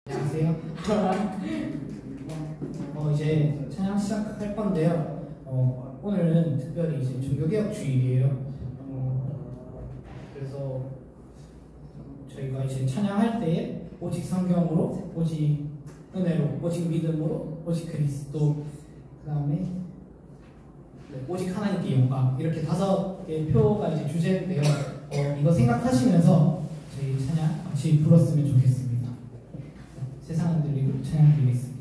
안녕하세요. 이제 찬양 시작할 건데요. 오늘은 특별히 이제 종교개혁 주일이에요. 그래서 저희가 이제 찬양할 때 오직 성경으로, 오직 은혜로, 오직 믿음으로, 오직 그리스도, 그 다음에 오직 하나님께 영광, 이렇게 5개의 표가 이제 주제인데요. 이거 생각하시면서 저희 찬양 같이 불렀으면 좋겠습니다. 세상은 들리고 찬양 드리겠습니다.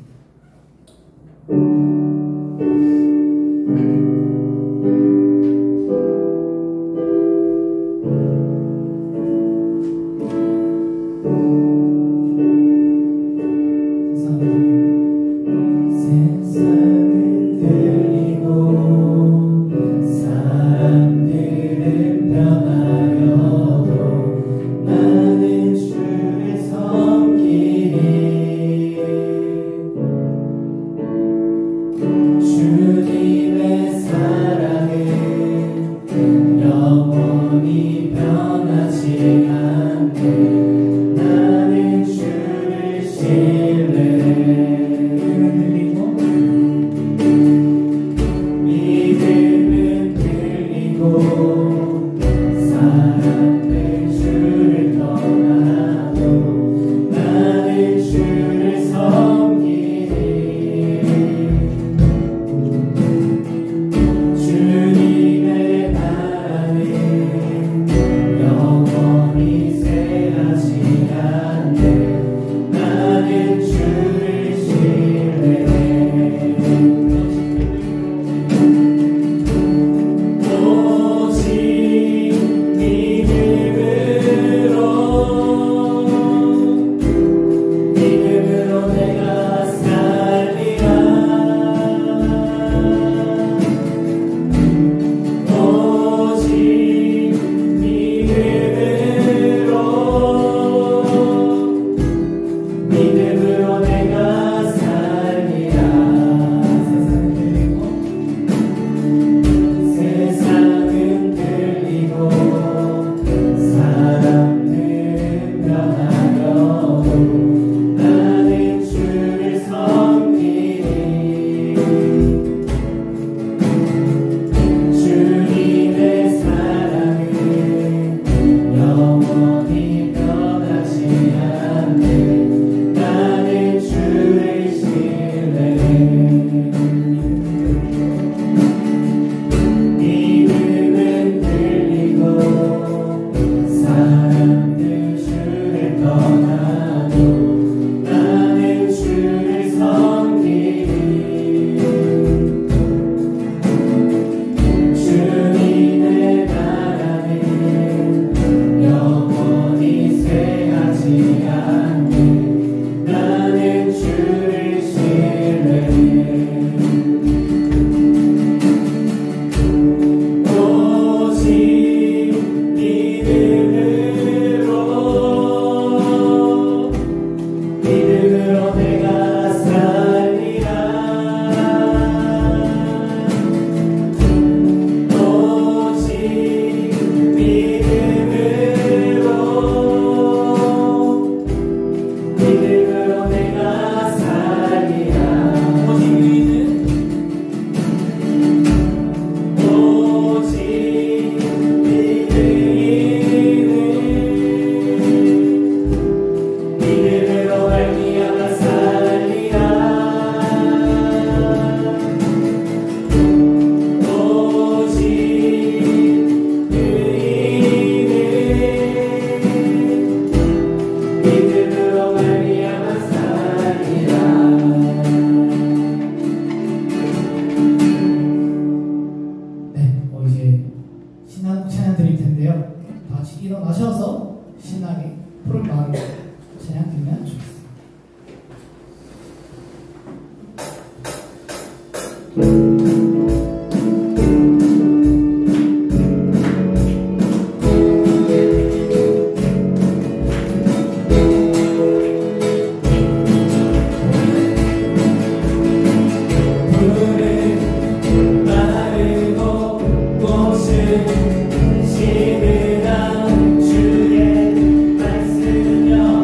찬양 드릴 텐데요. 다 같이 일어나셔서 신나게 푸른 마음으로 찬양 드리면 좋겠습니다. 시들한 주의 말씀은요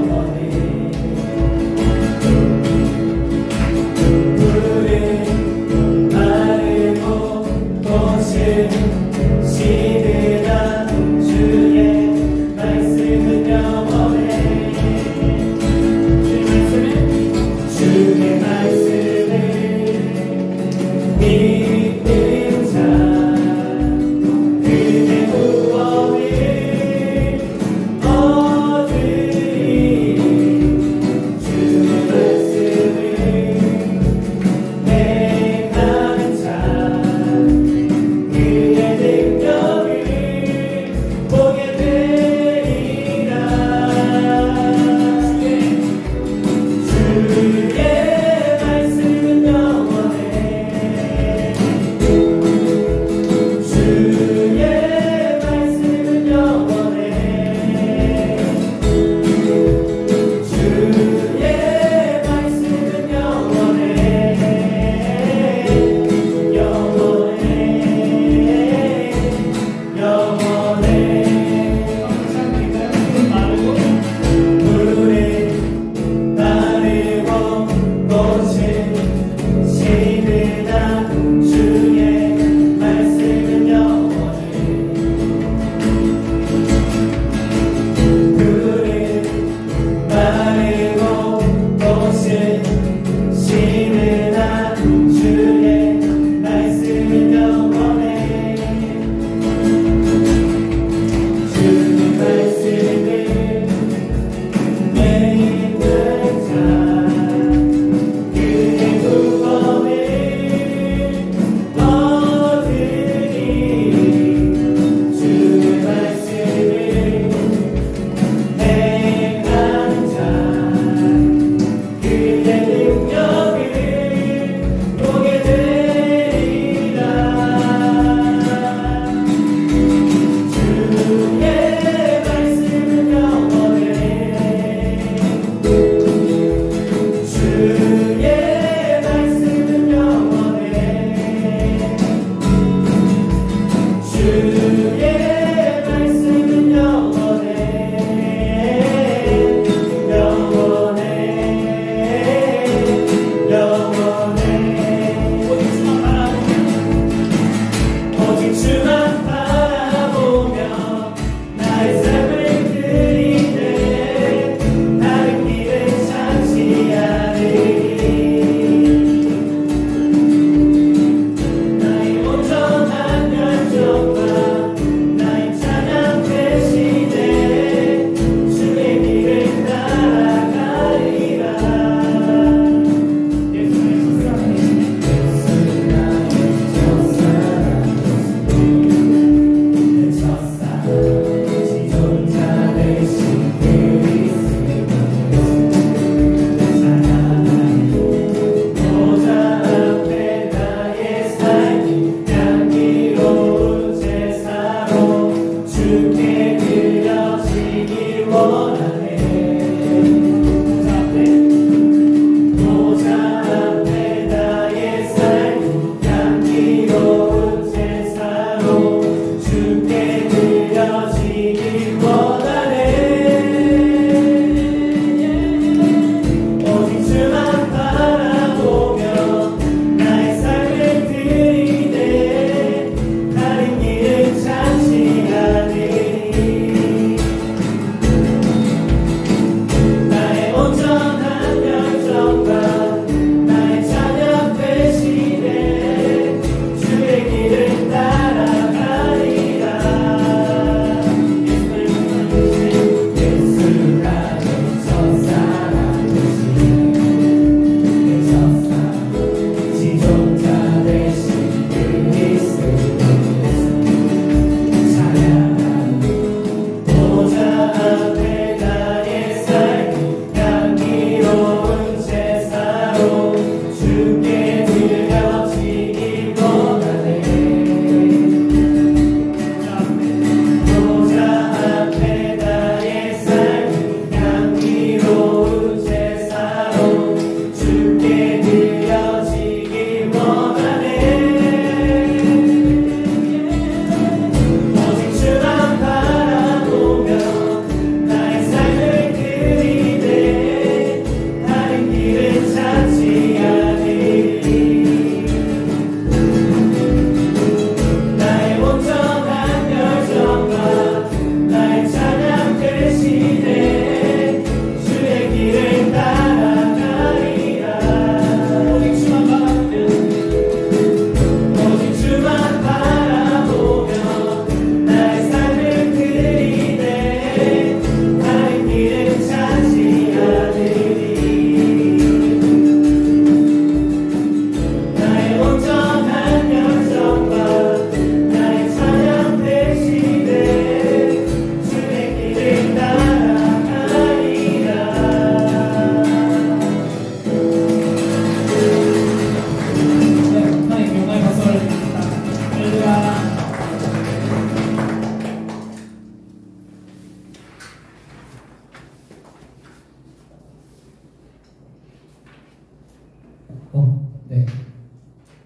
네.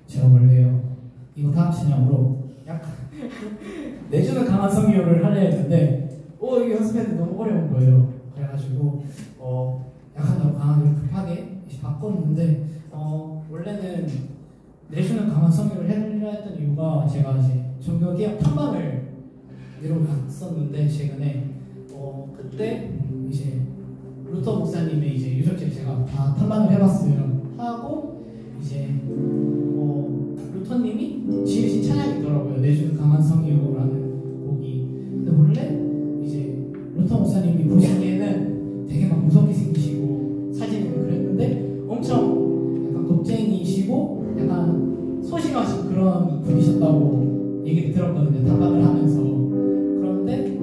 제가 원래요 이거 다음 찬양으로 약간 내주는 강한 성교를 하려 했는데 이게 연습했는데 너무 어려운 거예요. 그래가지고 약간 너무 강하게 급하게 바꿨는데 원래는 내주는 강한 성교를 하려 했던 이유가 제가 이제 종교개혁 탐방을 이러고 갔었는데 최근에 그때 이제 루터 목사님의 이제 유적지를 제가 다 탐방을 해봤어요. 하고 이제 루터님이 지으신 찬양이 있더라고요. 내주는 강한 성이요라는 곡이. 근데 원래 이제 루터 목사님이 보시기에는 되게 막 무섭게 생기시고 사진을 그랬는데 엄청 약간 겁쟁이시고 약간 소심하신 그런 분이셨다고 얘기를 들었거든요. 탐방을 하면서. 그런데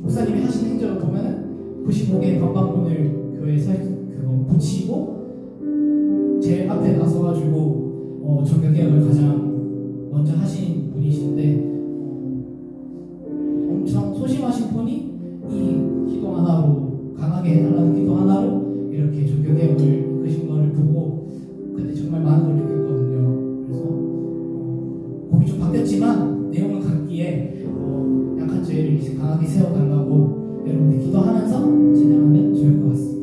목사님이 하신 행적을 보면은 95개의 방방문을 교회에서 그거 붙이고 제 앞에 나서가지고 종교개혁을 가장 먼저 하신 분이신데 엄청 소심하신 분이 이 기도 하나로 강하게 해달라는 기도 하나로 이렇게 종교개혁을 이끄신 거를 보고 그때 정말 많은 걸 느꼈거든요. 그래서 곡이 좀 바뀌었지만 내용은 같기에 약한 저희를 이제 강하게 세워달라고 여러분들 기도하면서 진행하면 좋을 것 같습니다.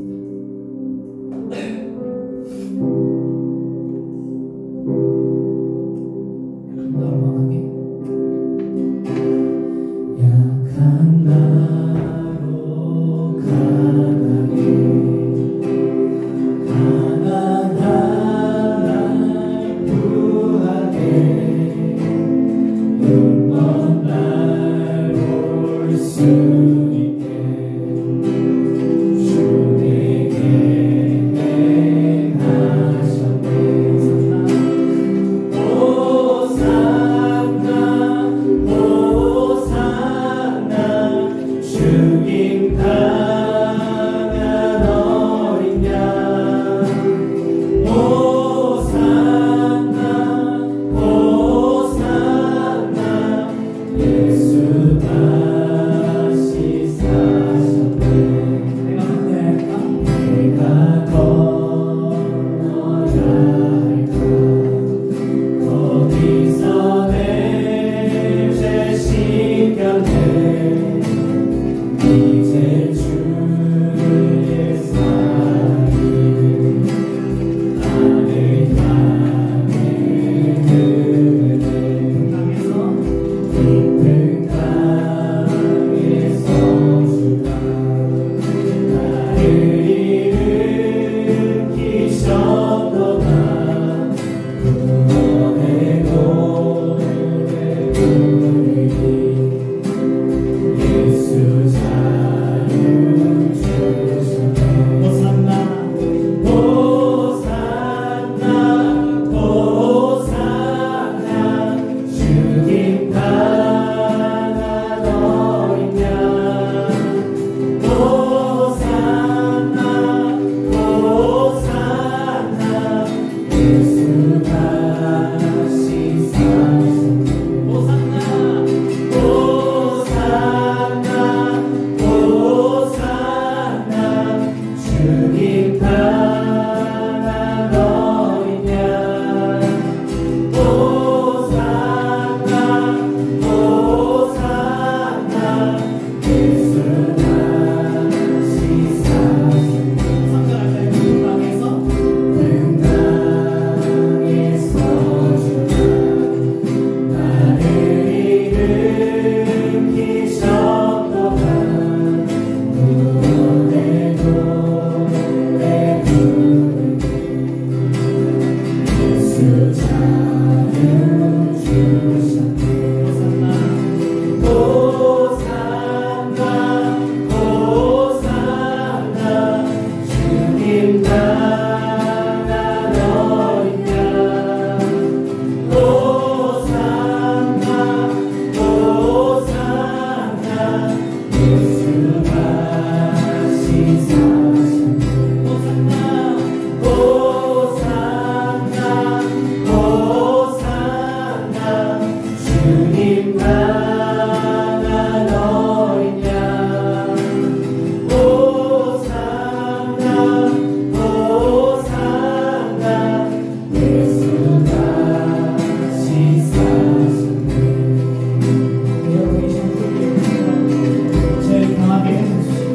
일어나게 해주시고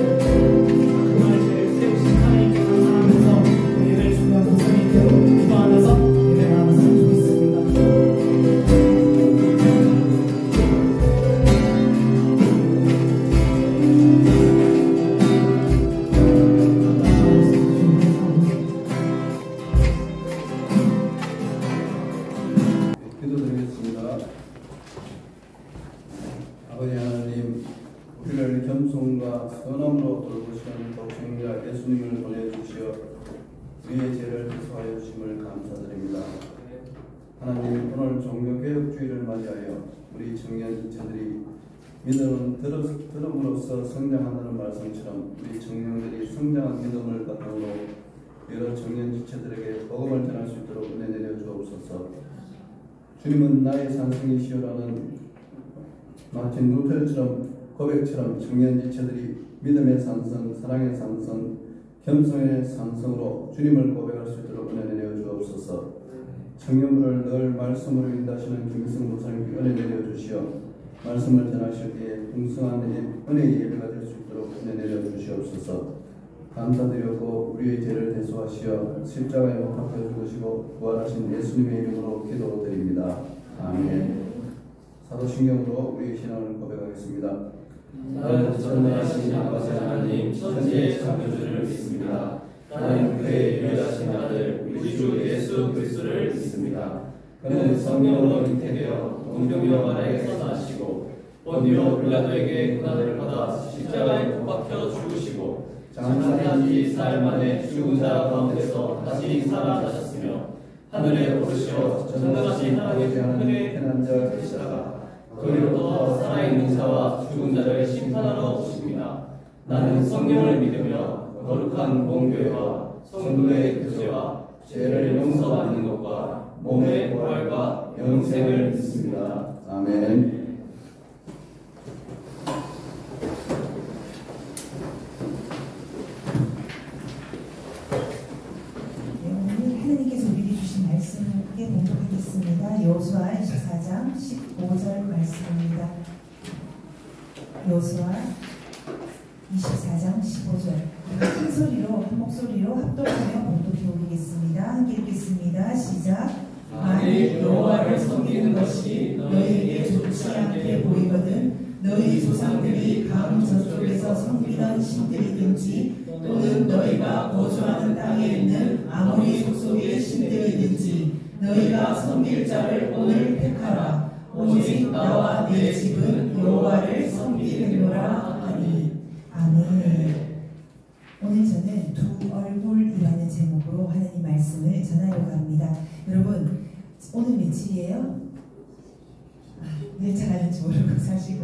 그 말씀을 세우신 하나님께 감사하면서 그 예배를 준비한 목사님께로 기도하면서 예배를 나눴으면 좋겠습니다. 기도드리겠습니다. 아버지 하나님, 우리를 겸손과 선함으로 돌보시는 독생자 예수님을 보내주시어 우리의 죄를 해소하여 주심을 감사드립니다. 하나님, 오늘 종교개혁주의를 맞이하여 우리 청년 지체들이 믿음은 들음으로써 성장한다는 말씀처럼 우리 청년들이 성장한 믿음을 바탕으로 여러 청년 지체들에게 복음을 전할 수 있도록 은혜 내려 주옵소서. 주님은 나의 산성이시오라는 마틴 루터처럼 고백처럼 청년 지체들이 믿음의 산성, 사랑의 산성, 겸손의 산성으로 주님을 고백할 수 있도록 은혜 내려 주옵소서. 청년부를 늘 말씀으로 인도하시는 김기성 목사님께 은혜 내려 주시어 말씀을 전하실 때에 풍성한 은혜의 예배가 될 수 있도록 은혜 내려 주시옵소서. 감사드렸고 우리의 죄를 대속하시어 십자가에 못 박혀 죽으시고 부활하신 예수님의 이름으로 기도드립니다. 아멘. 사도신경으로 우리의 신앙을 고백하겠습니다. 나는 전능하신 아버지 하나님 천지의 창조주를 믿습니다. 나는 그의 유일하신 아들 우리 주 예수 그리스도를 믿습니다. 그는 성령으로 잉태되어 동정녀 마리아에서 나시고 본디오 빌라도에게 고난을 받아 십자가에 못 박혀 죽으시고 장사한 지 사흘 만에 죽은 자 가운데서 다시 살아나셨으며 하늘에 오르시어 전능하신 하나님의 은혜의 자 되시다가 거기로부터 살아있는 자와 죽은 자를 심판하러 오십니다. 나는 성령을 믿으며 거룩한 공교회와 성도의 교제와 죄를 용서받는 것과 몸의 부활과 영생을 믿습니다. 아멘. 하나님께서 우리에게 주신 말씀을 봉독하겠습니다. 여호수아 24장 15절 말씀입니다. 여호수아 24장 15절 큰 소리로 한 목소리로 합독하며 봉독해 오리겠습니다. 함께 읽겠습니다. 시작. 만일 여호와를 섬기는 것이 너희에게 좋지 않게 보이거든 너희 조상들이 강 저쪽에서 섬기던 신들이든지 또는 너희가 거주하는 땅에 있는 아모리 족속의 신들이든지 너희가 섬길 자를 오늘 택하라. 오직 나와 내 집은 여호와를 섬기겠노라 하니. 아멘. 오늘 저는 두 얼굴이라는 제목으로 하나님 말씀을 전하려고 합니다. 여러분 오늘 며칠이에요? 늘 잘하는지 모르고 사실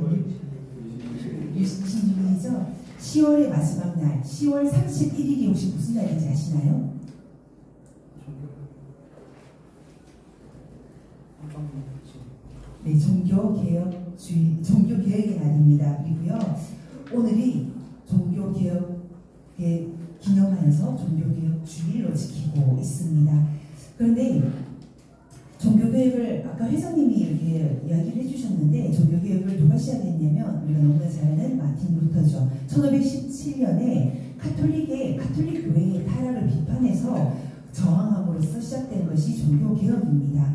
26일이죠? 10월의 마지막 날 10월 31일이 혹시 무슨 날인지 아시나요? 네, 종교개혁의 날입니다. 그리고요 오늘이 종교개혁에 기념하여서 종교개혁주일로 지키고 있습니다. 그런데 종교개혁을 아까 회장님이 이렇게 이야기를 해주셨는데 종교개혁을 누가 시작했냐면 우리가 너무나 잘 아는 마틴 루터죠. 1517년에 카톨릭 교회의 타락을 비판해서 저항함으로써 시작된 것이 종교개혁입니다.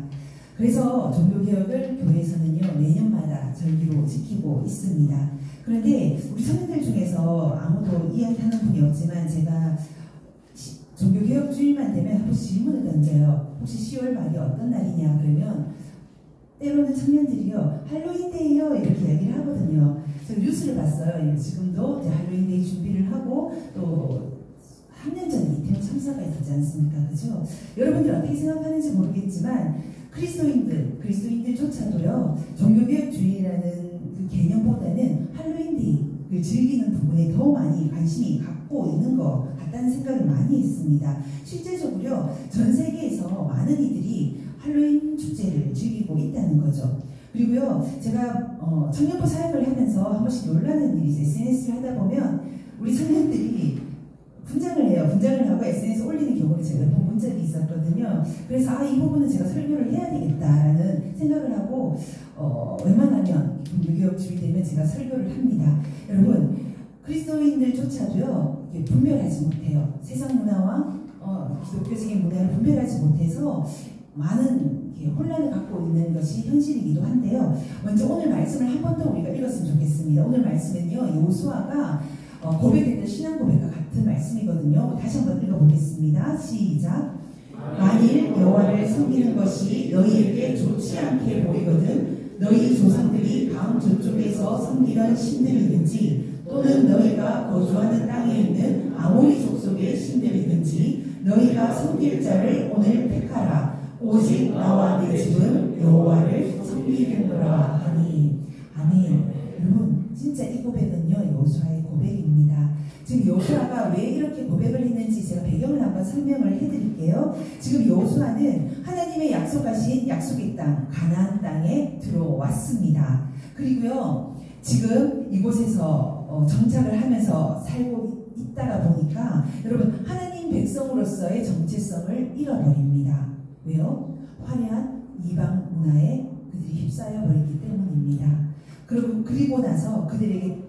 그래서 종교개혁을 교회에서는요 매년마다 절기로 지키고 있습니다. 그런데 우리 청년들 중에서 아무도 이야기하는 분이 없지만 제가 종교개혁 주일만 되면 한 번씩 질문을 던져요. 혹시 10월 말이 어떤 날이냐 그러면 때로는 청년들이요 할로윈데이요 이렇게 이야기를 하거든요. 제가 뉴스를 봤어요. 지금도 이제 할로윈데이 준비를 하고 또 한 년 전에 이태원 참사가 있었지 않습니까? 그죠? 여러분들 어떻게 생각하는지 모르겠지만 그리스도인들조차도요 종교개혁주의라는 그 개념보다는 할로윈데이를 즐기는 부분에 더 많이 관심이 갖고 있는 것 같다는 생각을 많이 했습니다. 실제적으로 전 세계에서 많은 이들이 할로윈 축제를 즐기고 있다는 거죠. 그리고요 제가 청년부 사역을 하면서 한 번씩 놀라는 일이 있어요. SNS를 하다 보면 우리 청년들이 분장을 해요. 분장을 하고 SNS에 올리는 경우를 제가 몇 번 본 적이 있었거든요. 그래서 이 부분은 제가 설교를 해야 되겠다라는 생각을 하고 웬만하면 종교개혁주의 되면 제가 설교를 합니다. 여러분 그리스도인들조차도요 분별하지 못해요. 세상 문화와 기독교적인 문화를 분별하지 못해서 많은 혼란을 갖고 있는 것이 현실이기도 한데요. 먼저 오늘 말씀을 한 번 더 우리가 읽었으면 좋겠습니다. 오늘 말씀은요, 여호수아가 고백했던 신앙 고백과 같은 말씀이거든요. 다시 한번 읽어보겠습니다. 시작. 만일 여호와를 섬기는 것이 너희에게 좋지 않게 보이거든 너희 조상들이 강 저쪽에서 섬기던 신들이든지 또는 너희가 거주하는 땅에 있는 아모리 족속의 신들이든지 너희가 섬길 자를 오늘 택하라. 오직 나와 내 집은 여호와를 섬기겠노라 하니. 아멘. 여러분 진짜 이 고백은요 여호수아의 고백입니다. 지금 여호수아가 왜 이렇게 고백을 했는지 제가 배경을 한번 설명을 해드릴게요. 지금 여호수아는 하나님의 약속하신 약속의 땅 가나안 땅에 들어왔습니다. 그리고요 지금 이곳에서 정착을 하면서 살고 있다가 보니까 여러분 하나님 백성으로서의 정체성을 잃어버립니다. 왜요? 화려한 이방 문화에 그들이 휩싸여 버렸기 때문입니다. 그리고 나서 그들에게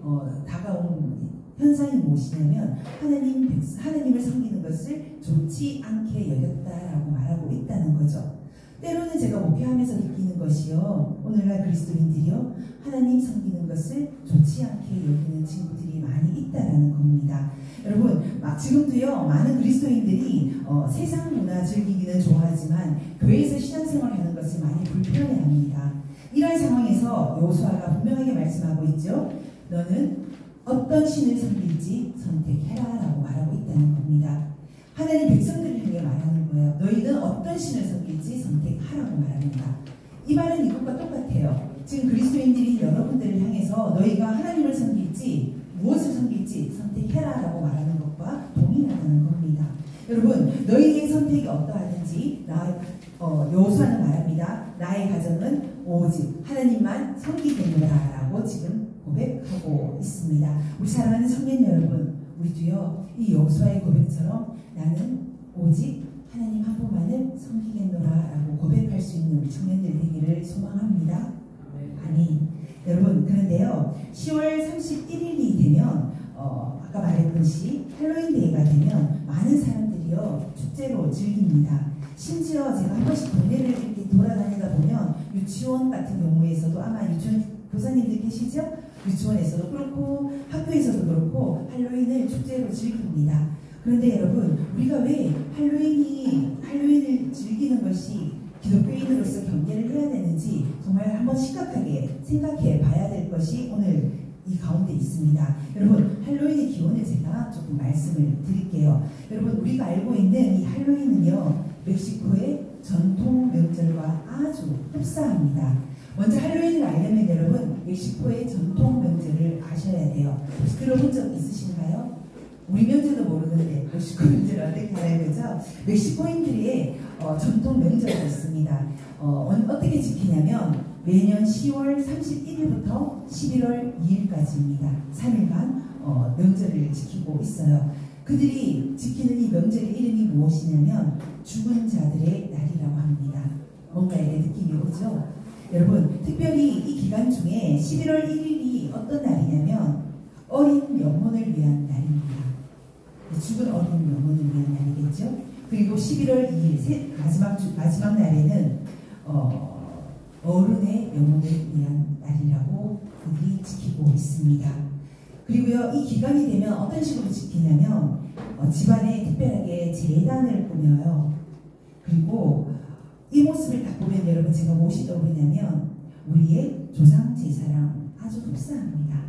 다가온 현상이 무엇이냐면 하나님을 섬기는 것을 좋지 않게 여겼다라고 말하고 있다는 거죠. 때로는 제가 목회하면서 느끼는 것이요, 오늘날 그리스도인들이요 하나님 섬기는 것을 좋지 않게 여기는 친구들이 많이 있다라는 겁니다. 여러분 지금도요 많은 그리스도인들이 세상 문화 즐기기는 좋아하지만 교회에서 신앙생활하는 것을 많이 불편해합니다. 이런 상황에서 여호수아가 분명하게 말씀하고 있죠. 너는 어떤 신을 섬길지 선택해라 라고 말하고 있다는 겁니다. 하나님 백성들을 향해 말하는 거예요. 너희는 어떤 신을 섬길지 선택하라고 말합니다. 이 말은 이것과 똑같아요. 지금 그리스도인들이 여러분들을 향해서 너희가 하나님을 섬길지 무엇을 섬길지 선택해라 라고 말하는 것과 동일하다는 겁니다. 여러분 너희의 선택이 어떠하든지 여호수아는 말합니다. 나의 가정은 오직 하나님만 섬기겠노라 라고 지금 고백하고 있습니다. 우리 사랑하는 청년 여러분, 우리도요 이 여호수아의 고백처럼 나는 오직 하나님 한 분만을 섬기겠노라 라고 고백할 수 있는 우리 청년들 되기를 소망합니다. 아니 여러분 그런데요 10월 31일이 되면 아까 말했듯이 할로윈 데이가 되면 많은 사람들이요 축제로 즐깁니다. 심지어 제가 한 번씩 동네를 이렇게 돌아다니다 보면 유치원 같은 경우에서도 아마 유치원 교사님들 계시죠? 유치원에서도 그렇고 학교에서도 그렇고 할로윈을 축제로 즐깁니다. 그런데 여러분 우리가 왜 할로윈을 즐기는 것이 기독교인으로서 경계를 해야 되는지 정말 한번 심각하게 생각해 봐야 될 것이 오늘 이 가운데 있습니다. 여러분 할로윈의 기원을 제가 조금 말씀을 드릴게요. 여러분 우리가 알고 있는 이 할로윈은요 멕시코의 전통 명절과 아주 흡사합니다. 먼저 할로윈을 알려면 여러분 멕시코의 전통 명절을 아셔야 돼요. 혹시 들어본 적 있으신가요? 우리 명절도 모르는데 멕시코 명절을 어떻게 알아야 되죠? 멕시코인들의 전통 명절이 있습니다. 어떻게 지키냐면 매년 10월 31일부터 11월 2일까지입니다. 3일간 명절을 지키고 있어요. 그들이 지키는 이 명절의 이름이 무엇이냐면 죽은 자들의 날이라고 합니다. 뭔가의 느낌이 오죠? 여러분 특별히 이 기간 중에 11월 1일이 어떤 날이냐면 어린 영혼을 위한 날입니다. 죽은 어린 영혼을 위한 날이겠죠? 그리고 11월 2일 마지막 날에는 어른의 영혼을 위한 날이라고 그들이 지키고 있습니다. 그리고요 이 기간이 되면 어떤 식으로 지키냐면 집안에 특별하게 제단을 꾸며요. 그리고 이 모습을 딱 보면 여러분 제가 무엇이 떠오르냐면 우리의 조상 제사랑 아주 흡사합니다.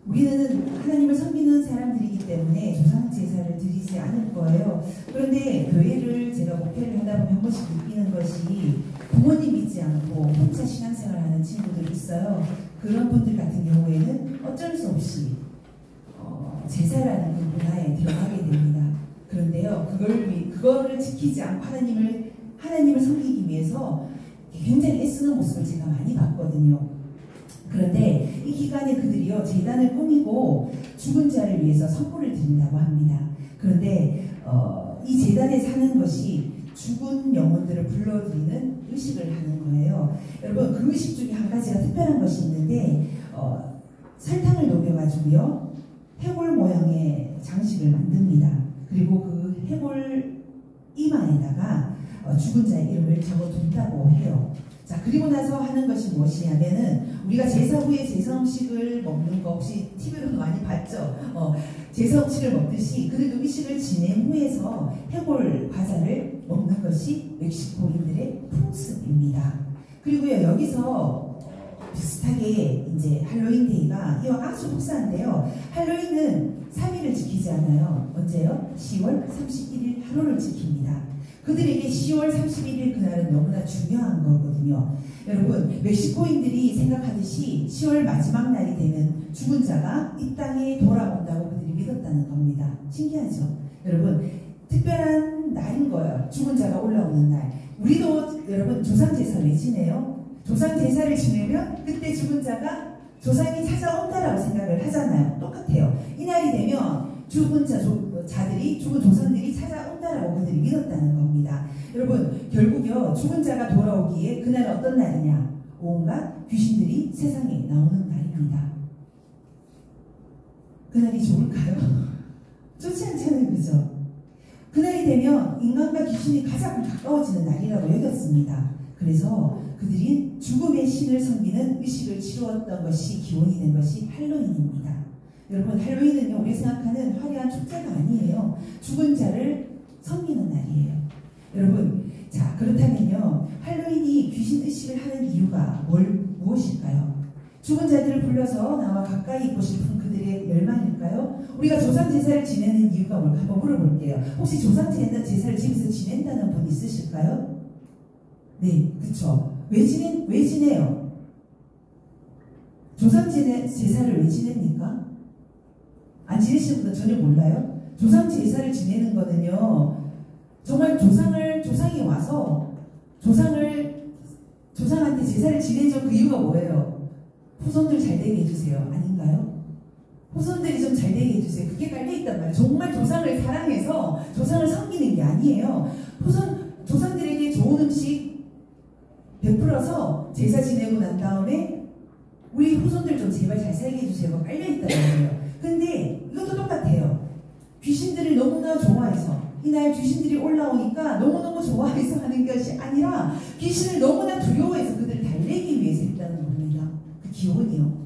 우리는 하나님을 섬기는 사람들이기 때문에 조상 제사를 드리지 않을 거예요. 그런데 교회를 제가 목회를 하다 보면 한 번씩 느끼는 것이 부모님 믿지 않고 혼자 신앙생활하는 친구들이 있어요. 그런 분들 같은 경우에는 어쩔 수 없이 제사라는 그 문화에 들어가게 됩니다. 그런데요 그거를 지키지 않고 하나님을 섬기기 위해서 굉장히 애쓰는 모습을 제가 많이 봤거든요. 그런데 이 기간에 그들이요 제단을 꾸미고 죽은 자를 위해서 선물을 드린다고 합니다. 그런데 이 제단에 사는 것이 죽은 영혼들을 불러들이는 의식을 하는 거예요. 여러분 그 의식 중에 한 가지가 특별한 것이 있는데 설탕을 녹여가지고요 해골 모양의 장식을 만듭니다. 그리고 그 해골 이마에다가 죽은 자의 이름을 적어둔다고 해요. 자, 그리고 나서 하는 것이 무엇이냐면은 우리가 제사 후에 제사음식을 먹는 거 혹시 TV로도 많이 봤죠? 제사음식을 먹듯이 그 음식을 지낸 후에서 해골 과자를 먹는 것이 멕시코인들의 풍습입니다. 그리고요, 여기서 비슷하게 이제 할로윈 데이가 이와 아주 흡사한데요. 할로윈은 3일을 지키지 않아요. 언제요? 10월 31일 하루를 지킵니다. 그들에게 10월 31일 그날은 너무나 중요한 거거든요. 여러분, 멕시코인들이 생각하듯이 10월 마지막 날이 되면 죽은 자가 이 땅에 돌아온다고 그들이 믿었다는 겁니다. 신기하죠? 여러분, 특별한 날인 거예요. 죽은 자가 올라오는 날. 우리도 여러분 조상제사 왜 지내요? 조상제사를 지내면 그때 죽은 자가 조상이 찾아온다라고 생각을 하잖아요. 똑같아요. 이날이 되면 죽은 자들이, 죽은 조상들이 찾아온다라고 그들이 믿었다는 겁니다. 여러분, 결국요, 죽은 자가 돌아오기에 그날은 어떤 날이냐? 온갖 귀신들이 세상에 나오는 날입니다. 그날이 좋을까요? 좋지 않잖아요, 그죠? 그날이 되면 인간과 귀신이 가장 가까워지는 날이라고 여겼습니다. 그래서 그들이 죽음의 신을 섬기는 의식을 치루었던 것이 기원이 된 것이 할로윈입니다. 여러분, 할로윈은요, 우리 생각하는 화려한 축제가 아니에요. 죽은 자를 섬기는 날이에요. 여러분, 자, 그렇다면요, 할로윈이 귀신 의식을 하는 이유가 무엇일까요? 죽은 자들을 불러서 나와 가까이 있고 싶은 그들의 열망일까요? 우리가 조상제사를 지내는 이유가 뭘까? 한번 물어볼게요. 혹시 조상제사를 집에서 지낸다는 분 있으실까요? 네, 그쵸. 왜 지내요? 조상제사를 왜 지냅니까? 안 지내시는 분은 전혀 몰라요? 조상제사를 지내는 거는요, 정말 조상이 와서 조상한테 제사를 지내죠. 그 이유가 뭐예요? 후손들 잘 되게 해주세요. 아닌가요? 후손들이 좀 잘 되게 해주세요. 그게 깔려있단 말이에요. 정말 조상을 사랑해서 조상을 섬기는 게 아니에요. 조상들에게 좋은 음식 베풀어서 제사 지내고 난 다음에 우리 후손들 좀 제발 잘 살게 해주세요. 깔려있단 말이에요. 근데 이것도 똑같아요. 귀신들을 너무나 좋아해서 이날 귀신들이 올라오니까 너무너무 좋아해서 하는 것이 아니라 귀신을 너무나 두려워해서 그들을 달래기 위해서 했다는 겁니다. 그 기원이요.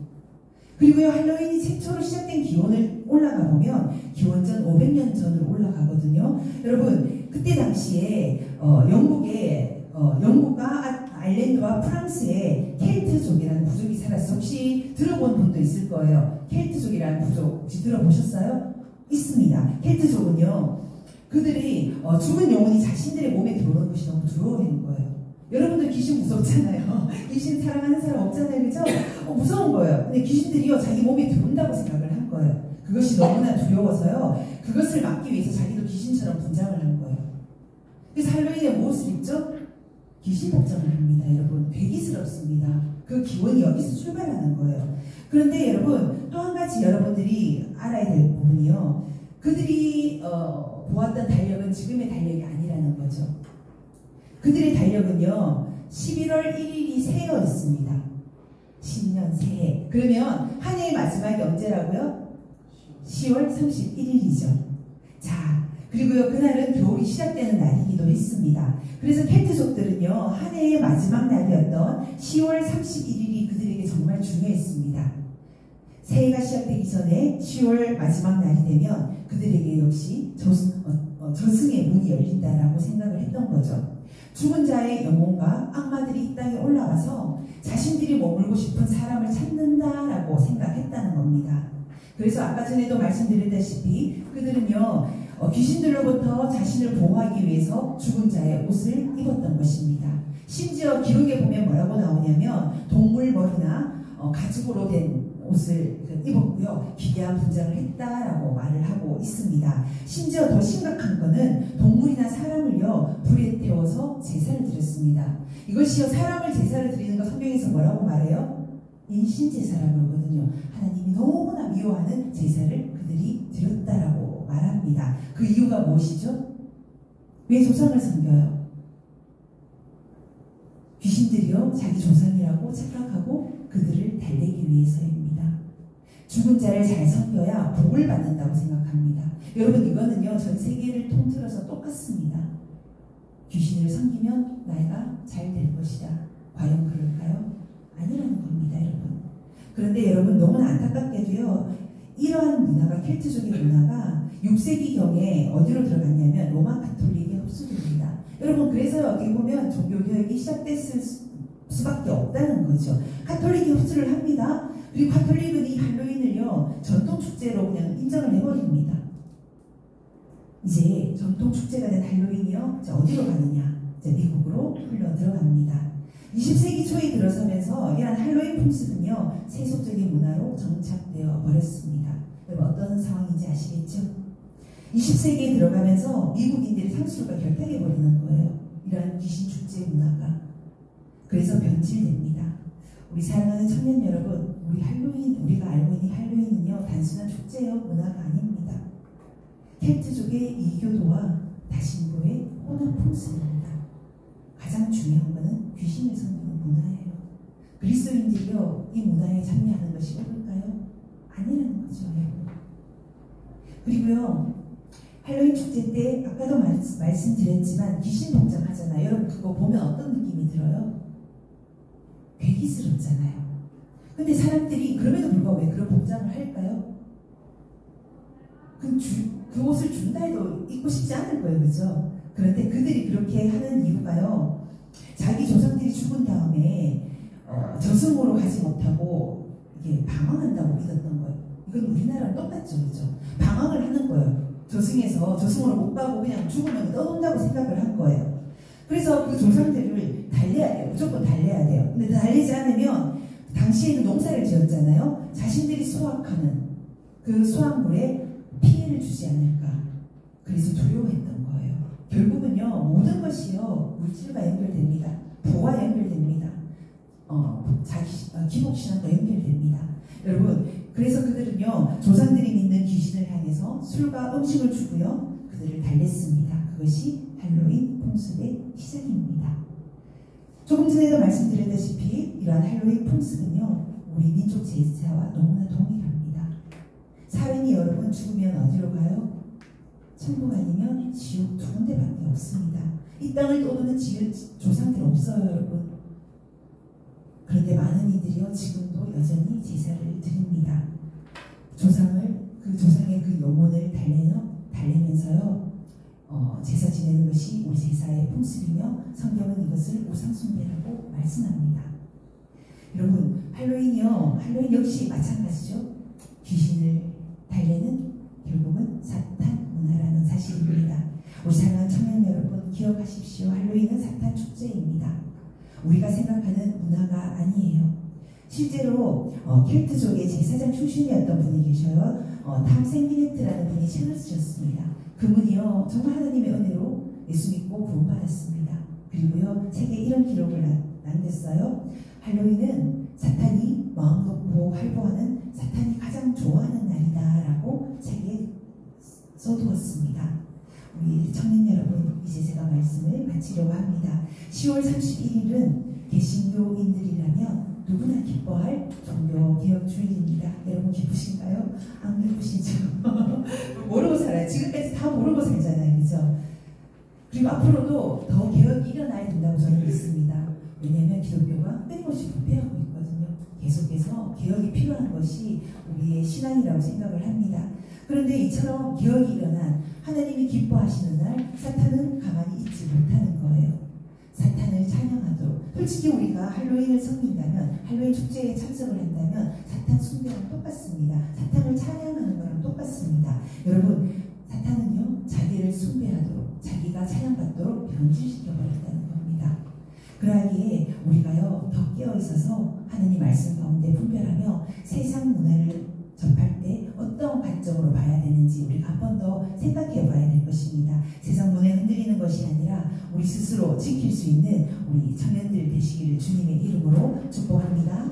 그리고요, 할로윈이 최초로 시작된 기원을 올라가 보면 기원전 500년 전으로 올라가거든요. 여러분, 그때 당시에 영국과 아일랜드와 프랑스에 켈트족이라는 부족이 살았어요. 혹시 들어본 분도 있을 거예요. 켈트족이라는 부족 혹시 들어보셨어요? 있습니다. 켈트족은요, 그들이 죽은 영혼이 자신들의 몸에 들어오는 것이 너무 두려워하는 거예요. 여러분들 귀신 무섭잖아요. 귀신 사랑하는 사람 없잖아요, 그죠? 무서운 거예요. 근데 귀신들이요, 자기 몸에 들어온다고 생각을 한 거예요. 그것이 너무나 두려워서요, 그것을 막기 위해서 자기도 귀신처럼 분장을 한 거예요. 그래서 할로윈에 무엇을 입죠? 귀신 복장을 합니다. 여러분, 괴기스럽습니다. 그 기원이 여기서 출발하는 거예요. 그런데 여러분, 또 한 가지 여러분들이 알아야 될 부분이요, 그들이 보았던 달력은 지금의 달력이 아니라는 거죠. 그들의 달력은요, 11월 1일이 새해였습니다. 신년 새해. 그러면 한 해의 마지막이 언제라고요? 10월 31일이죠. 자, 그리고요, 그날은 겨울이 시작되는 날이기도 했습니다. 그래서 켈트족들은요, 한 해의 마지막 날이었던 10월 31일이 그들에게 정말 중요했습니다. 새해가 시작되기 전에 10월 마지막 날이 되면 그들에게 역시 저승의 문이 열린다라고 생각을 했던 거죠. 죽은 자의 영혼과 악마들이 이 땅에 올라와서 자신들이 머물고 싶은 사람을 찾는다라고 생각했다는 겁니다. 그래서 아까 전에도 말씀드렸다시피 그들은요, 귀신들로부터 자신을 보호하기 위해서 죽은 자의 옷을 입었던 것입니다. 심지어 기록에 보면 뭐라고 나오냐면 동물 머리나 가죽으로 된 옷을 입었고요, 기괴한 분장을 했다라고 말을 하고 있습니다. 심지어 더 심각한 거는 동물이나 사람을요, 불에 태워서 제사를 드렸습니다. 이것이요, 사람을 제사를 드리는 거 성경에서 뭐라고 말해요? 인신제사라고 하거든요. 하나님이 너무나 미워하는 제사를 그들이 드렸다라고 말합니다. 그 이유가 무엇이죠? 왜 조상을 섬겨요? 귀신들이요, 자기 조상이라고 착각하고 그들을 달래기 위해서입니다. 죽은 자를 잘 섬겨야 복을 문제라고 생각합니다. 여러분 이거는요 전 세계를 통틀어서 똑같습니다. 귀신을 섬기면 나이가 잘 될 것이다. 과연 그럴까요? 아니라는 겁니다, 여러분. 그런데 여러분 너무나 안타깝게도요 이러한 문화가 켈트족의 문화가 6세기경에 어디로 들어갔냐면 로마 가톨릭에 흡수됩니다. 여러분 그래서 어떻게 보면 종교개혁이 시작됐을 수밖에 없다는 거죠. 가톨릭이 흡수를 합니다. 그리고 가톨릭은 이 할로윈을요 전통축제로 그냥 인정을 해버립니다. 이제 전통축제가 된 할로윈이요 이제 어디로 가느냐, 이제 미국으로 흘러 들어갑니다. 20세기 초에 들어서면서 이러한 할로윈 풍습은요 세속적인 문화로 정착되어 버렸습니다. 여러분 어떤 상황인지 아시겠죠? 20세기에 들어가면서 미국인들의 상수가 결탁해버리는 거예요. 이러한 귀신 축제 문화가. 그래서 변질됩니다. 우리 사랑하는 청년 여러분, 우리 할로윈, 우리가 알고 있는 할로윈은요 단순한 축제요 문화가 아닙니다. 켈트족의 이교도와 다신교의 혼합 풍습입니다. 가장 중요한 것은 귀신을 섬기는 문화예요. 그리스도인들이요 이 문화에 참여하는 것이 옳을까요? 아니라는 거죠, 여러분. 그리고요 할로윈 축제 때 아까도 말씀드렸지만 귀신 복장하잖아요. 여러분 그거 보면 어떤 느낌이 들어요? 괴기스럽잖아요. 근데 사람들이 그럼에도 불구하고 왜 그런 복장을 할까요? 그 옷을 준다 해도 입고 싶지 않을 거예요, 그죠? 그런데 그들이 그렇게 하는 이유가요 자기 조상들이 죽은 다음에 저승으로 가지 못하고 이게 방황한다고 믿었던 거예요. 이건 우리나라랑 똑같죠, 그죠? 방황을 하는 거예요. 저승으로 못 가고 그냥 죽으면 떠돈다고 생각을 한 거예요. 그래서 그 조상들을 달래야 돼요. 무조건 달래야 돼요. 근데 달리지 않으면 당시에는 농사를 지었잖아요. 자신들이 수확하는 그 수확물에 피해를 주지 않을까. 그래서 두려워했던 거예요. 결국은요 모든 것이요 물질과 연결됩니다. 부와 연결됩니다. 기복신앙과 연결됩니다. 여러분 그래서 그들은요 조상들이 믿는 귀신을 향해서 술과 음식을 주고요 그들을 달랬습니다. 그것이 할로윈 풍습의 시작입니다. 조금 전에도 말씀드렸다시피 이러한 할로윈 풍습은요 우리 민족 제사와 너무나 동일합니다. 사람이 여러분 죽으면 어디로 가요? 천국 아니면 지옥 두 군데밖에 없습니다. 이 땅을 떠도는 조상들 없어요, 여러분. 그런데 많은 이들이요 지금도 여전히 제사를 드립니다. 그 조상의 그 영혼을 달래면서요 제사 지내는 것이 우리 제사의 풍습이며 성경은 이것을 우상숭배라고 말씀합니다. 여러분 할로윈 역시 마찬가지죠. 귀신을 달래는 결국은 사탄 문화라는 사실입니다. 우리 사랑하는 청년 여러분 기억하십시오. 할로윈은 사탄 축제입니다. 우리가 생각하는 문화가 아니에요. 실제로 켈트족의 제사장 출신이었던 분이 계셔요. 탐 생기네트라는 분이 책을 쓰셨습니다. 그분이요 정말 하나님의 은혜로 예수 믿고 구원받았습니다. 그리고요 책에 이런 기록을 남겼어요. 할로윈은 사탄이 마음 놓고 활보하는 사탄이 가장 좋아하는 날이다 라고 책에 써두었습니다. 우리 청년 여러분 이제 제가 말씀을 마치려고 합니다. 10월 31일은 개신교인들이라면 누구나 기뻐할 종교개혁주일입니다. 여러분 기쁘신가요? 안 기쁘시죠? 모르고 살아요. 지금까지 다 모르고 살잖아요. 그죠? 그리고 앞으로도 더 개혁이 일어나야 된다고 저는 믿습니다. 왜냐하면 기독교가 끊임없이 부패하고 있거든요. 계속해서 개혁이 필요한 것이 우리의 신앙이라고 생각을 합니다. 그런데 이처럼 개혁이 일어난 하나님이 기뻐하시는 날 사탄은 가만히 있지 못하는 거예요. 사탄을 찬양하도록. 솔직히 우리가 할로윈을 섬긴다면 할로윈 축제에 참석을 한다면 사탄 숭배랑 똑같습니다. 사탄을 찬양하는 거랑 똑같습니다. 여러분 사탄은요 자기를 숭배하도록 자기가 찬양받도록 변질시켜버린다는 겁니다. 그러기에 우리가요 더 깨어있어서 하나님 말씀 가운데 분별하며 세상 문화를 접할 때 어떤 관점으로 봐야 되는지 우리가 한 번 더 생각해 봐야 될 것입니다. 세상 문화에 흔들리는 것이 아니라 우리 스스로 지킬 수 있는 우리 청년들 되시기를 주님의 이름으로 축복합니다.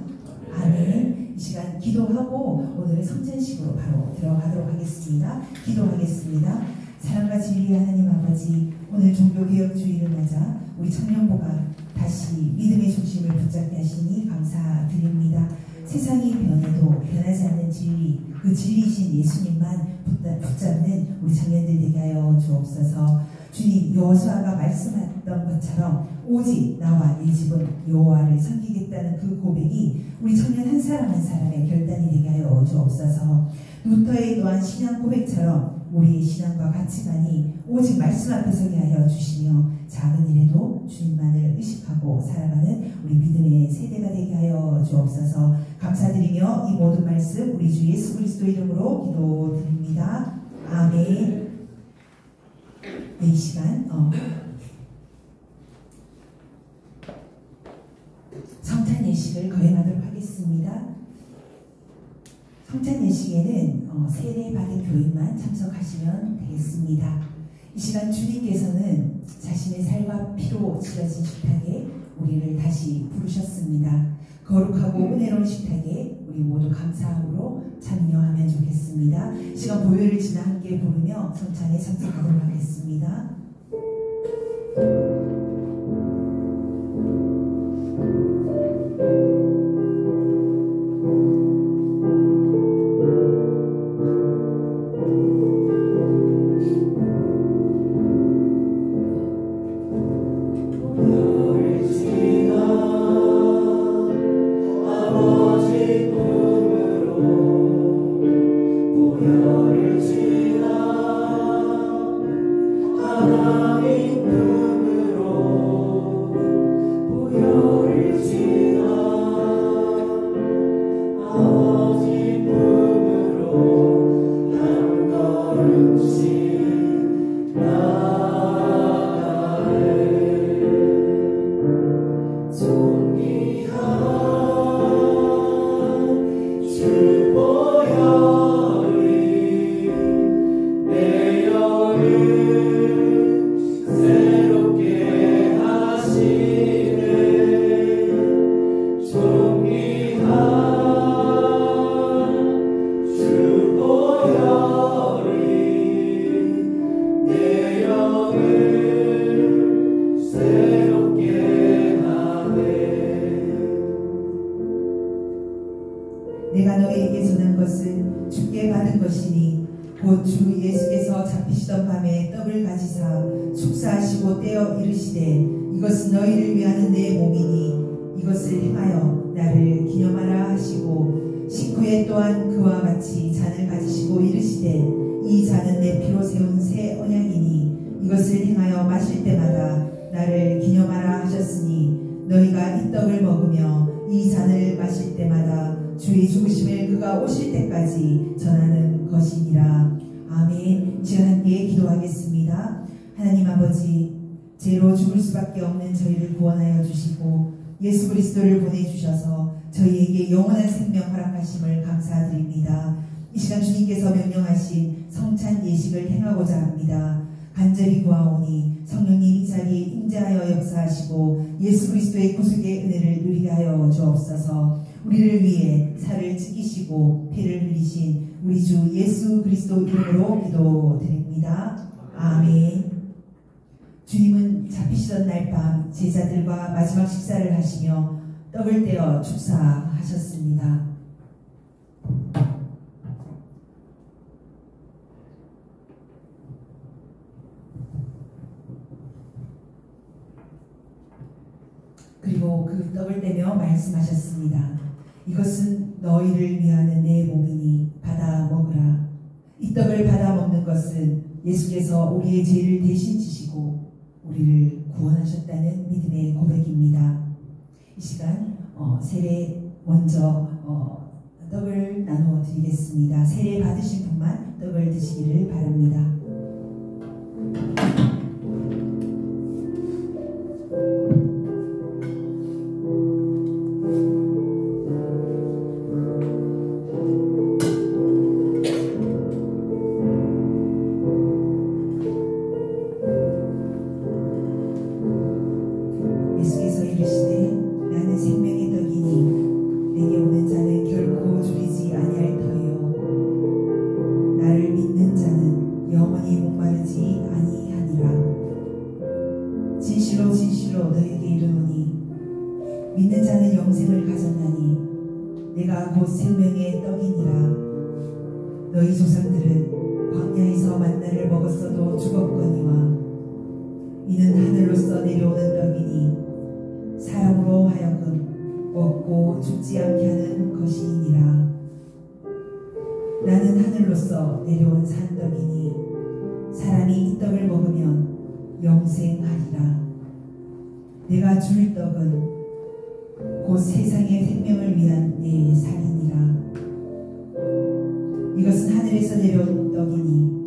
아멘. 이 시간 기도하고 오늘의 성찬식으로 바로 들어가도록 하겠습니다. 기도하겠습니다. 사랑과 진리의 하나님 아버지, 오늘 종교개혁주의를 맞아 우리 청년부가 다시 믿음의 중심을 붙잡게 하시니 감사드립니다. 세상이 변해도 변하지 않는 진리, 그 진리이신 예수님만 붙잡는 우리 청년들 되게 하여 주옵소서. 주님, 여호수아가 말씀했던 것처럼 오직 나와 이 집은 여호와를 섬기겠다는 그 고백이 우리 청년 한 사람 한 사람의 결단이 되게 하여 주옵소서. 루터에 또한 신앙 고백처럼 우리의 신앙과 가치관이 오직 말씀 앞에 서게 하여 주시며 작은 일에도 주님만을 의식하고 살아가는 우리 믿음의 세대가 되게 하여 주옵소서. 감사드리며 이 모든 말씀 우리 주 예수 그리스도 이름으로 기도드립니다. 아멘. 네, 이 시간 성찬 예식을 거행하도록 하겠습니다. 성찬 예식에는 세례 받은 교인만 참석하시면 되겠습니다. 이 시간 주님께서는 자신의 살과 피로 지어진 식탁에 우리를 다시 부르셨습니다. 거룩하고 은혜로운 식탁에 우리 모두 감사함으로 참여하면 좋겠습니다. 이 시간 보혈을 지나 함께 부르며 성찬에 참석하도록 하겠습니다. 내가 너에게 전한 것은 주께 받은 것이니 곧 주 예수께서 잡히시던 밤에 떡을 가지사 축사하시고 떼어 이르시되 이것은 너희를 위하는 내 몸이니 이것을 행하여 나를 기념하라 하시고 식후에 또한 그와 같이 잔을 가지시고 이르시되 이 잔은 내 피로 세운 새 언약이니 이것을 행하여 마실 때마다 나를 기념하라 하셨으니 너희가 이 떡을 먹으며 이 잔을 마실 때마다 주의 죽으심을 그가 오실 때까지 전하는 것이니라. 아멘. 지금 함께 기도하겠습니다. 하나님 아버지, 죄로 죽을 수밖에 없는 저희를 구원하여 주시고 예수 그리스도를 보내주셔서 저희에게 영원한 생명 허락하심을 감사드립니다. 이 시간 주님께서 명령하신 성찬 예식을 행하고자 합니다. 간절히 구하오니 성령님 이 자리에 임재하여 역사하시고 예수 그리스도의 구속의 은혜를 누리게 하여 주옵소서. 우리를 위해 살을 찢기시고 피를 흘리신 우리 주 예수 그리스도 이름으로 기도드립니다. 아멘. 주님은 잡히시던 날 밤 제자들과 마지막 식사를 하시며 떡을 떼어 축사하셨습니다. 그리고 그 떡을 떼며 말씀하셨습니다. 이것은 너희를 위하는 내 몸이니 받아 먹으라. 이 떡을 받아 먹는 것은 예수께서 우리의 죄를 대신 지시고 우리를 구원하셨다는 믿음의 고백입니다. 이 시간 세례 먼저 떡을 나누어 드리겠습니다. 세례 받으신 분만 떡을 드시기를 바랍니다. 진실로 너에게 이르노니 믿는 자는 영생을 가졌나니 내가 곧 생명의 떡이니라. 너희 조상들은 광야에서 만나를 먹었어도 죽었거니와 이는 하늘로서 내려오는 떡이니 사람으로 하여금 먹고 죽지 않게 하는 것이니라. 나는 하늘로서 내려온 산떡이니 사람이 이 떡을 먹으면 영생하리라. 내가 줄 떡은 곧 세상의 생명을 위한 내 살이니라. 이것은 하늘에서 내려온 떡이니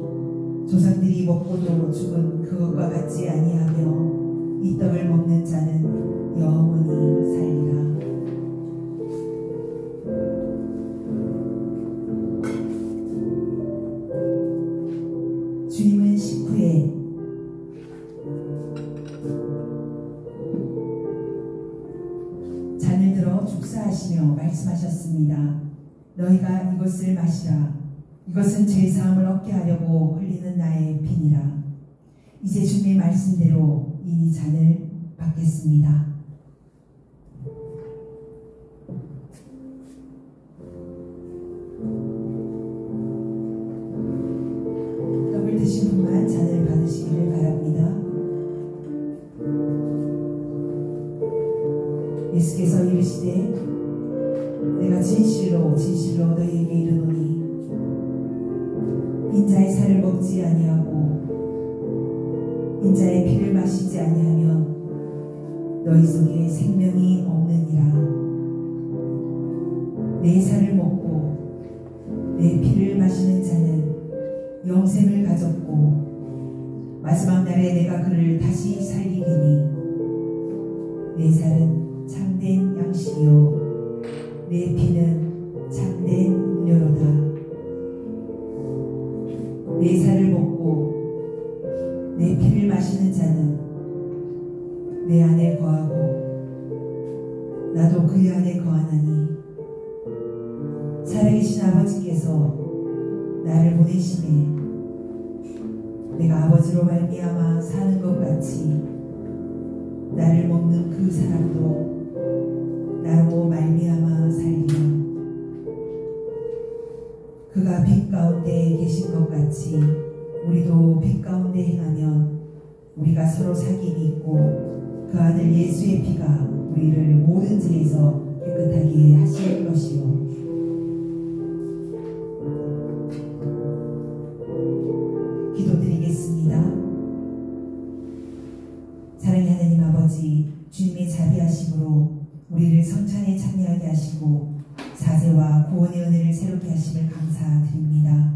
조상들이 먹고도 죽은 그것과 같지 아니하며 이 떡을 먹는 자는 영원히 살리라. 주님은 식후에 잔을 들어 축사하시며 말씀하셨습니다. 너희가 이것을 마시라. 이것은 죄사함을 얻게 하려고 흘리는 나의 피니라. 이제 주님의 말씀대로 이 잔을 받겠습니다. 떡을 드신 분만 잔을 받으시기를 바랍니다. 예수께서 이르시되 내가 진실로 진실로 너희에게 이르노니 인자의 살을 먹지 아니하고 인자의 피를 마시지 아니하면 너희 속에 생명이 없느니라. 내 살을 먹고 내 피를 마시는 자는 영생을 가졌고 마지막 날에 내가 그를 다시 살리리니 내 살은 참된 양식이요 내 피는 참된 음료로다. 내 살을 먹고 내 피를 마시는 자는 내 안에 거하고 나도 그의 안에 거하나니 살아계신 아버지께서 나를 보내심에 내가 아버지로 말미암아 사는 것 같이 나를 먹는 그 사람도 나로 말미암아 살리라. 그가 빛 가운데 계신 것 같이 우리도 빛 가운데 행하면 우리가 서로 사귐이 있고 그 아들 예수의 피가 우리를 모든 죄에서 깨끗하게 하실 것이요 기도드리겠습니다. 사랑의 하나님 아버지, 주님의 자비하심으로 우리를 성찬에 참여하게 하시고 사죄와 구원의 은혜를 새롭게 하심을 감사드립니다.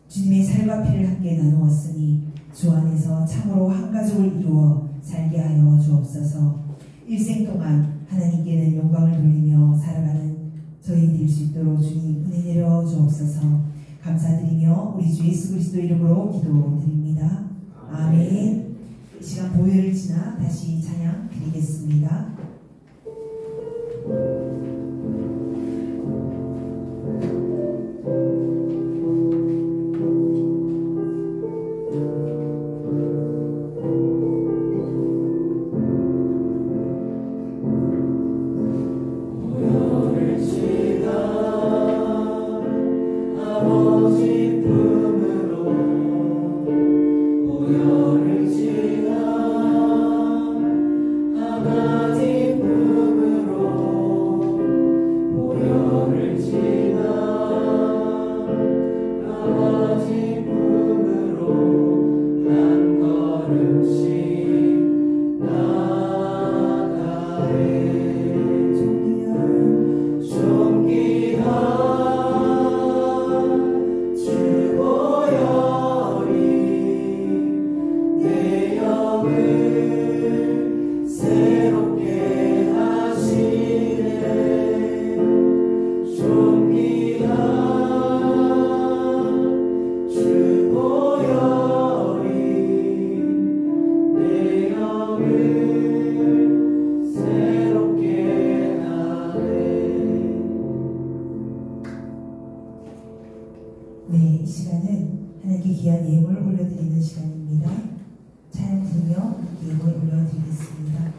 주님의 살과 피를 함께 나누었으니 주 안에서 참으로 한 가족을 이루어 살게 하여 주옵소서. 일생 동안 하나님께는 영광을 돌리며 살아가는 저희 될 수 있도록 주님 은혜 내려 주옵소서. 감사드리며 우리 주 예수 그리스도 이름으로 기도드립니다. 아멘. 이 시간 보혈을 지나 다시 찬양 드리겠습니다. 네, 이 시간은 하나님께 귀한 예물 올려드리는 시간입니다. 찬양 드리며 예물 올려드리겠습니다.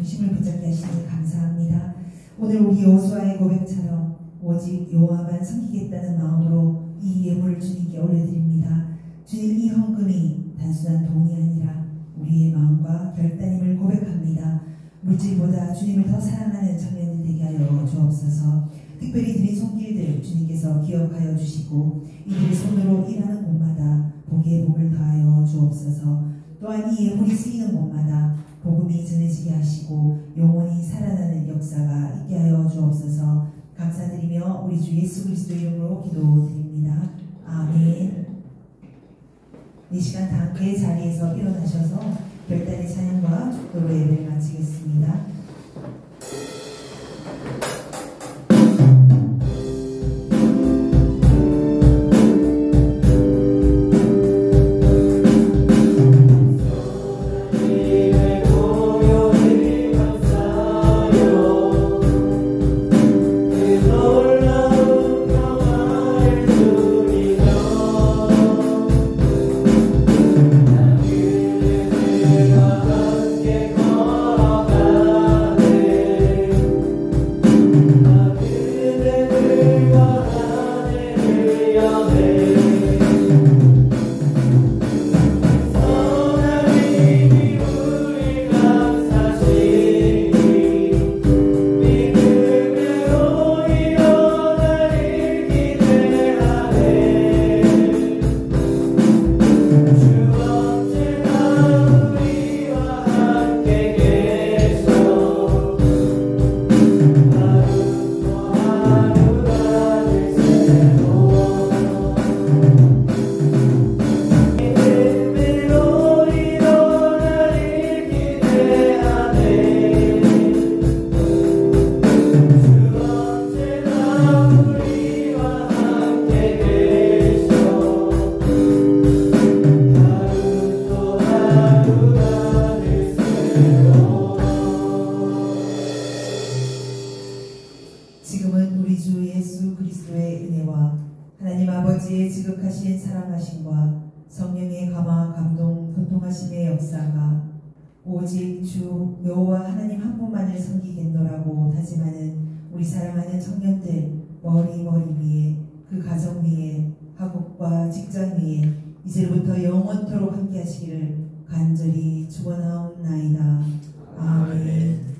중심을 붙잡게 하시니 감사합니다. 오늘 우리 여호수아의 고백처럼 오직 여호와만 섬기겠다는 마음으로 이 예물을 주님께 올려드립니다. 주님, 이 헌금이 단순한 돈이 아니라 우리의 마음과 결단임을 고백합니다. 물질보다 주님을 더 사랑하는 청년들 되게 하여 주옵소서. 특별히 드린 손길들 주님께서 기억하여 주시고 이들의 손으로 일하는 곳마다 복의 복을 더하여 주옵소서. 또한 이 예물이 쓰이는 곳마다 복음이 전해지게 하시고 영원히 살아나는 역사가 있게 하여 주옵소서. 감사드리며 우리 주 예수 그리스도 이름으로 기도드립니다. 아멘. 이 시간 다 함께 자리에서 일어나셔서 별단의 찬양과 축도로 예배를 마치겠습니다. 지금은 우리 주 예수 그리스도의 은혜와 하나님 아버지의 지극하신 사랑하심과 성령의 감화 감동 교통하심의 역사가 오직 주 여호와 하나님 한 분만을 섬기겠노라고 다짐하는 우리 사랑하는 청년들 머리 위에 그 가정 위에 학업과 직장 위에 이제부터 영원토록 함께 하시기를 간절히 축원하옵나이다. 아멘.